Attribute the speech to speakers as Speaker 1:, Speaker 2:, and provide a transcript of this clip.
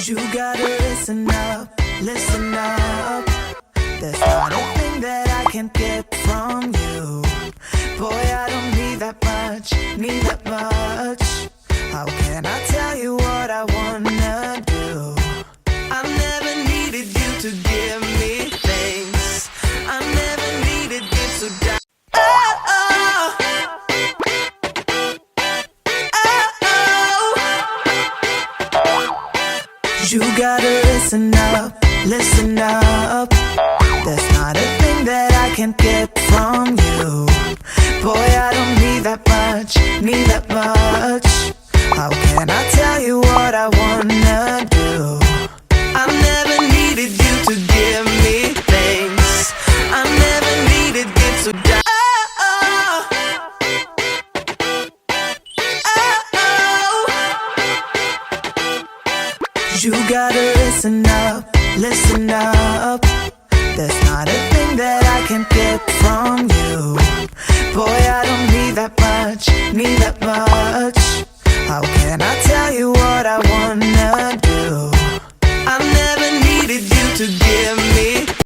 Speaker 1: You gotta listen up, listen up. There's not a thing that I can't get from you. Boy, I don't need that much, need that much. How can I tell you what I wanna do? I never needed you to give me things. I never needed you to die. You gotta listen up, listen up. There's not a thing that I can't get from you. Boy, I don't need that much, need that much. How can I tell you what I wanna do? I never needed you to give me things. I never needed you to die. You gotta listen up, listen up. There's not a thing that I can't get from you. Boy, I don't need that much, need that much.